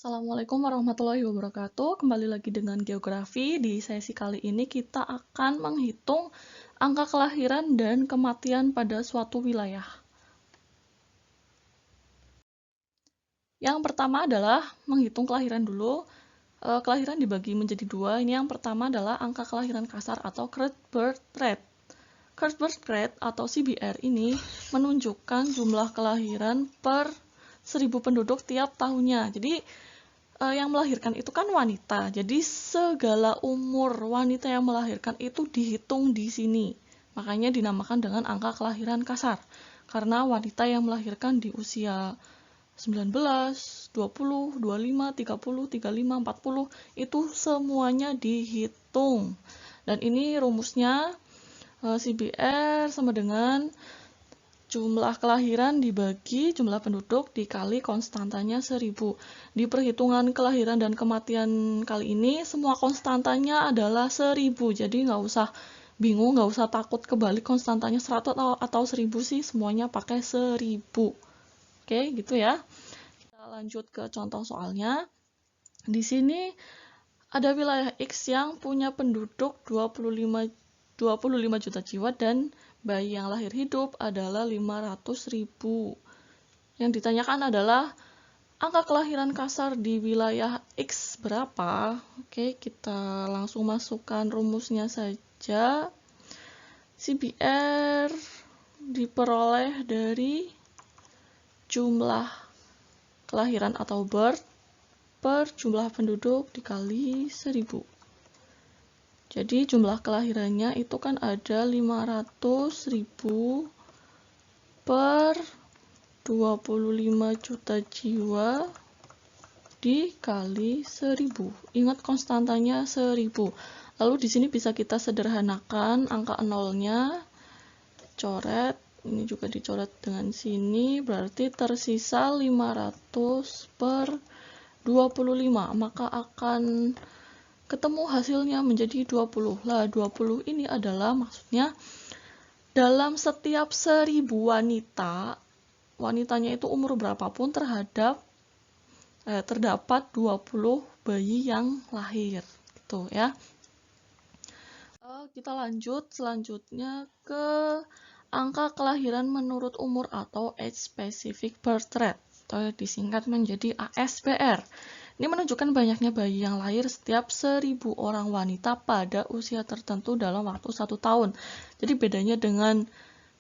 Assalamualaikum warahmatullahi wabarakatuh. Kembali lagi dengan geografi. Di sesi kali ini kita akan menghitung angka kelahiran dan kematian pada suatu wilayah. Yang pertama adalah menghitung kelahiran dulu. Kelahiran dibagi menjadi dua. Ini yang pertama adalah angka kelahiran kasar atau current birth rate. Current birth rate atau CBR ini menunjukkan jumlah kelahiran per 1000 penduduk tiap tahunnya. Jadi yang melahirkan itu kan wanita, jadi segala umur wanita yang melahirkan itu dihitung di sini. Makanya dinamakan dengan angka kelahiran kasar, karena wanita yang melahirkan di usia 19, 20, 25, 30, 35, 40 itu semuanya dihitung. Dan ini rumusnya CBR sama dengan jumlah kelahiran dibagi jumlah penduduk dikali konstantanya 1000. Di perhitungan kelahiran dan kematian kali ini, semua konstantanya adalah 1000. Jadi nggak usah bingung, nggak usah takut kebalik konstantanya 100 atau 1000 sih, semuanya pakai 1000. Oke, gitu ya. Kita lanjut ke contoh soalnya. Di sini ada wilayah X yang punya penduduk 25 juta jiwa dan bayi yang lahir hidup adalah 500.000. Yang ditanyakan adalah angka kelahiran kasar di wilayah X berapa? Oke, kita langsung masukkan rumusnya saja. CBR diperoleh dari jumlah kelahiran atau birth per jumlah penduduk dikali 1000. Jadi jumlah kelahirannya itu kan ada 500.000 per 25 juta jiwa dikali 1000. Ingat konstantanya 1000. Lalu di sini bisa kita sederhanakan angka nolnya, coret, ini juga dicoret dengan sini, berarti tersisa 500 per 25, maka akan ketemu hasilnya menjadi 20. Lah 20 ini adalah maksudnya dalam setiap 1000 wanitanya itu umur berapapun terdapat 20 bayi yang lahir gitu ya. Kita lanjut selanjutnya ke angka kelahiran menurut umur atau age specific birth rate atau disingkat menjadi ASBR. Ini menunjukkan banyaknya bayi yang lahir setiap 1000 orang wanita pada usia tertentu dalam waktu 1 tahun. Jadi bedanya dengan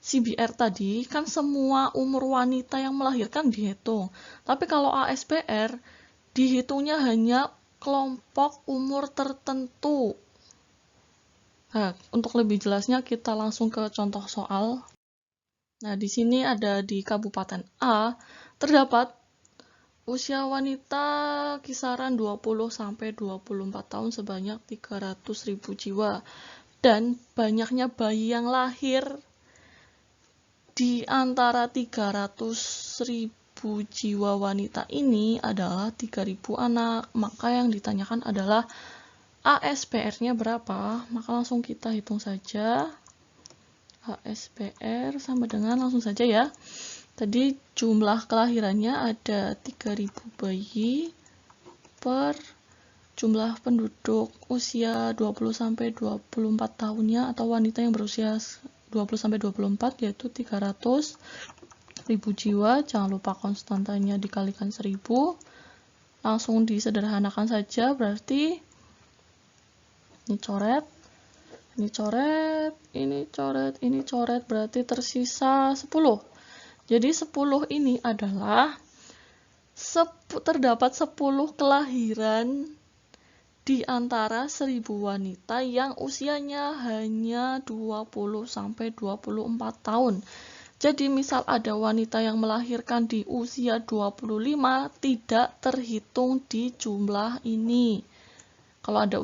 CBR tadi, kan semua umur wanita yang melahirkan dihitung. Tapi kalau ASBR, dihitungnya hanya kelompok umur tertentu. Nah, untuk lebih jelasnya kita langsung ke contoh soal. Nah, di sini ada di Kabupaten A, terdapat usia wanita kisaran 20-24 tahun sebanyak 300.000 jiwa. Dan banyaknya bayi yang lahir di antara 300.000 jiwa wanita ini adalah 3.000 anak. Maka yang ditanyakan adalah ASBR-nya berapa? Maka langsung kita hitung saja. ASBR sama dengan, langsung saja ya. Tadi jumlah kelahirannya ada 3.000 bayi per jumlah penduduk usia 20-24 tahunnya atau wanita yang berusia 20-24 yaitu 300.000 jiwa. Jangan lupa konstantanya dikalikan 1000. Langsung disederhanakan saja, berarti ini coret, ini coret, ini coret, ini coret, berarti tersisa 10. Jadi 10 ini adalah terdapat 10 kelahiran di antara 1000 wanita yang usianya hanya 20-24 tahun. Jadi misal ada wanita yang melahirkan di usia 25, tidak terhitung di jumlah ini. Kalau ada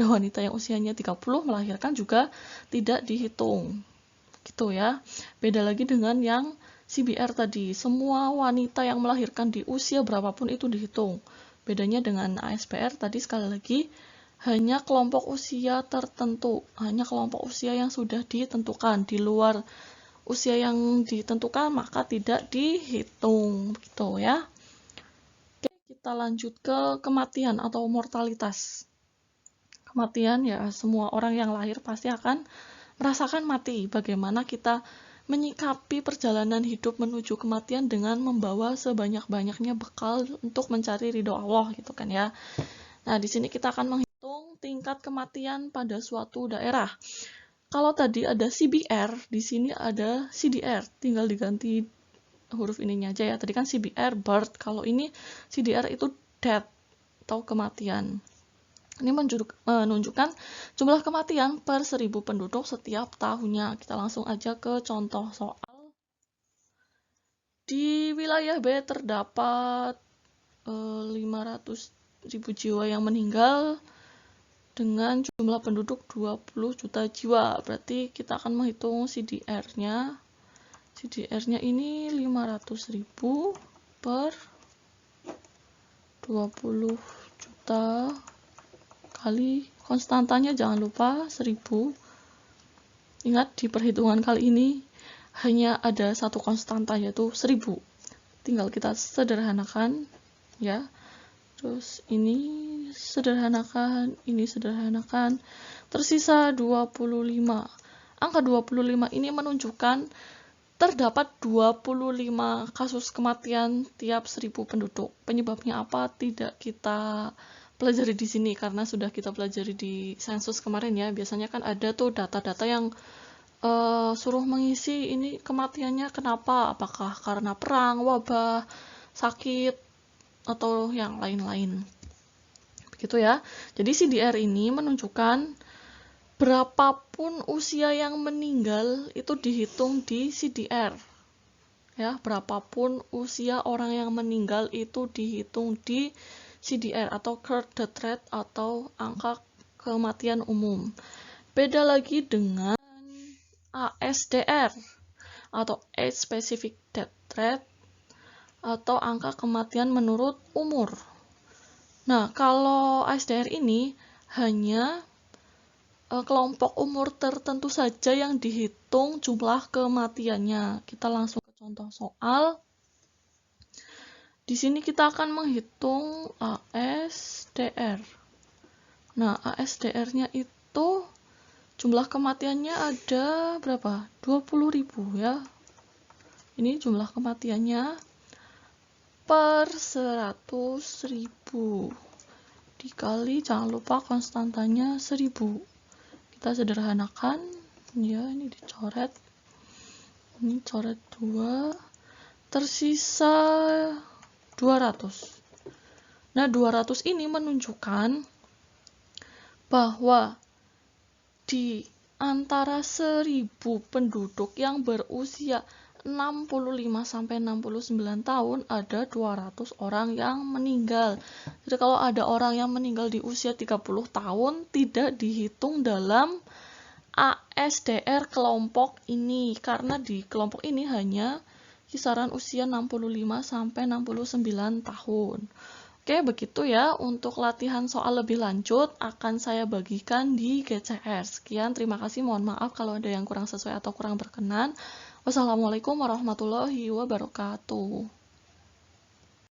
wanita yang usianya 30 melahirkan juga tidak dihitung. Gitu ya. Beda lagi dengan yang CBR tadi. Semua wanita yang melahirkan di usia berapapun itu dihitung. Bedanya dengan ASBR tadi sekali lagi hanya kelompok usia tertentu, hanya kelompok usia yang sudah ditentukan. Di luar usia yang ditentukan maka tidak dihitung gitu ya. Oke, kita kita lanjut ke kematian atau mortalitas. Kematian ya, semua orang yang lahir pasti akan merasakan mati. Bagaimana kita menyikapi perjalanan hidup menuju kematian dengan membawa sebanyak-banyaknya bekal untuk mencari ridho Allah gitu kan ya. Nah, di sini kita akan menghitung tingkat kematian pada suatu daerah. Kalau tadi ada CBR, di sini ada CDR, tinggal diganti huruf ininya aja ya. Tadi kan CBR birth, kalau ini CDR itu death atau kematian. Ini menunjukkan jumlah kematian per 1000 penduduk setiap tahunnya. Kita langsung aja ke contoh soal. Di wilayah B terdapat 500.000 jiwa yang meninggal dengan jumlah penduduk 20 juta jiwa. Berarti kita akan menghitung CDR-nya. CDR-nya ini 500.000 per 20 juta kali konstantanya jangan lupa 1000. Ingat di perhitungan kali ini hanya ada satu konstanta yaitu 1000. Tinggal kita sederhanakan ya. Terus ini sederhanakan, ini sederhanakan. Tersisa 25. Angka 25 ini menunjukkan terdapat 25 kasus kematian tiap 1000 penduduk. Penyebabnya apa? Tidak kita pelajari di sini karena sudah kita pelajari di sensus kemarin ya. Biasanya kan ada tuh data-data yang suruh mengisi ini kematiannya kenapa, apakah karena perang, wabah, sakit, atau yang lain-lain. Begitu ya. Jadi CDR ini menunjukkan berapapun usia yang meninggal itu dihitung di CDR. Ya, berapapun usia orang yang meninggal itu dihitung di CDR atau current death rate atau angka kematian umum. Beda lagi dengan ASDR atau age specific death rate atau angka kematian menurut umur. Nah, kalau ASDR ini hanya kelompok umur tertentu saja yang dihitung jumlah kematiannya. Kita langsung ke contoh soal. Di sini kita akan menghitung ASDR. Nah, ASDR-nya itu jumlah kematiannya ada berapa? 20.000 ya. Ini jumlah kematiannya per 100.000. Dikali, jangan lupa konstantanya 1000. Kita sederhanakan. Ya, ini dicoret. Ini coret 2. Tersisa 200. Nah, 200 ini menunjukkan bahwa di antara 1000 penduduk yang berusia 65 sampai 69 tahun ada 200 orang yang meninggal. Jadi kalau ada orang yang meninggal di usia 30 tahun tidak dihitung dalam ASDR kelompok ini karena di kelompok ini hanya kisaran usia 65 sampai 69 tahun. Oke, begitu ya. Untuk latihan soal lebih lanjut akan saya bagikan di GCR. Sekian, terima kasih. Mohon maaf kalau ada yang kurang sesuai atau kurang berkenan. Wassalamualaikum warahmatullahi wabarakatuh.